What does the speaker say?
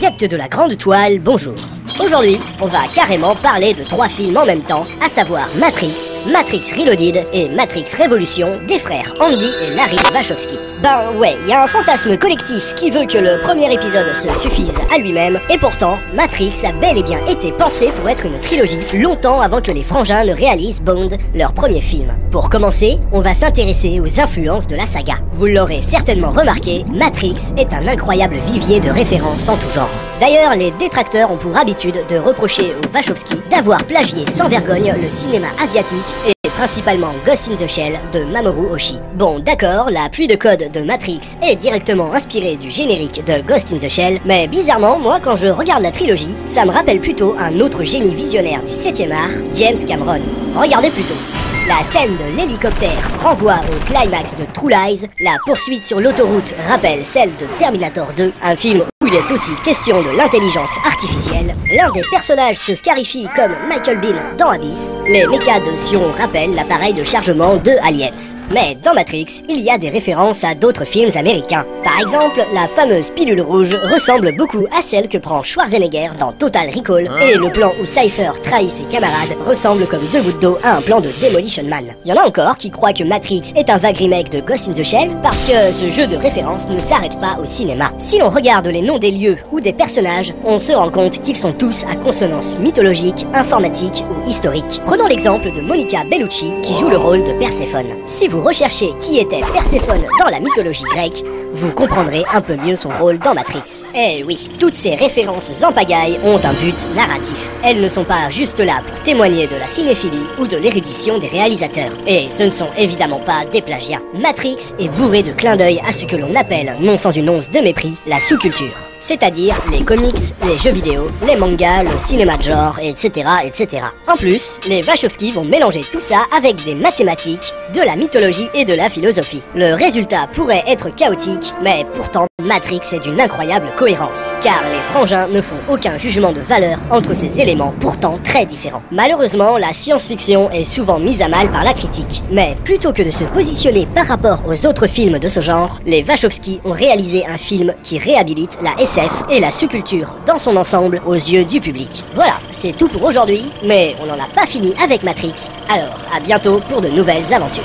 Adeptes de la grande toile, bonjour. Aujourd'hui, on va carrément parler de 3 films en même temps, à savoir Matrix, Matrix Reloaded et Matrix Révolution des frères Andy et Larry Wachowski. Ben ouais, il y a un fantasme collectif qui veut que le premier épisode se suffise à lui-même, et pourtant, Matrix a bel et bien été pensé pour être une trilogie, longtemps avant que les frangins ne réalisent Bond, leur premier film. Pour commencer, on va s'intéresser aux influences de la saga. Vous l'aurez certainement remarqué, Matrix est un incroyable vivier de références en tout genre. D'ailleurs, les détracteurs ont pour habitude de reprocher aux Wachowski d'avoir plagié sans vergogne le cinéma asiatique et principalement Ghost in the Shell de Mamoru Oshii. Bon d'accord, la pluie de code de Matrix est directement inspirée du générique de Ghost in the Shell, mais bizarrement, moi quand je regarde la trilogie, ça me rappelle plutôt un autre génie visionnaire du 7e art, James Cameron. Regardez plutôt. La scène de l'hélicoptère renvoie au climax de True Lies, la poursuite sur l'autoroute rappelle celle de Terminator 2, un film où il est aussi question de l'intelligence artificielle. L'un des personnages se scarifie comme Michael Biehn dans Abyss. Les mechas de Sion rappellent l'appareil de chargement de Aliens. Mais dans Matrix, il y a des références à d'autres films américains. Par exemple, la fameuse pilule rouge ressemble beaucoup à celle que prend Schwarzenegger dans Total Recall, et le plan où Cypher trahit ses camarades ressemble comme 2 gouttes d'eau à un plan de Demolition Man. Il y en a encore qui croient que Matrix est un vague remake de Ghost in the Shell parce que ce jeu de référence ne s'arrête pas au cinéma. Si l'on regarde les noms des lieux ou des personnages, on se rend compte qu'ils sont tous à consonance mythologique, informatique ou historique. Prenons l'exemple de Monica Bellucci qui joue le rôle de Perséphone. Si vous recherchez qui était Perséphone dans la mythologie grecque, vous comprendrez un peu mieux son rôle dans Matrix. Eh oui, toutes ces références en pagaille ont un but narratif. Elles ne sont pas juste là pour témoigner de la cinéphilie ou de l'érudition des réalisateurs. Et ce ne sont évidemment pas des plagiats. Matrix est bourré de clins d'œil à ce que l'on appelle, non sans une once de mépris, la sous-culture. C'est-à-dire les comics, les jeux vidéo, les mangas, le cinéma de genre, etc., etc. En plus, les Wachowski vont mélanger tout ça avec des mathématiques, de la mythologie et de la philosophie. Le résultat pourrait être chaotique, mais pourtant Matrix est d'une incroyable cohérence, car les frangins ne font aucun jugement de valeur entre ces éléments pourtant très différents. Malheureusement, la science-fiction est souvent mise à mal par la critique, mais plutôt que de se positionner par rapport aux autres films de ce genre, les Wachowski ont réalisé un film qui réhabilite la SF et la sous-culture dans son ensemble aux yeux du public. Voilà, c'est tout pour aujourd'hui, mais on n'en a pas fini avec Matrix, alors à bientôt pour de nouvelles aventures.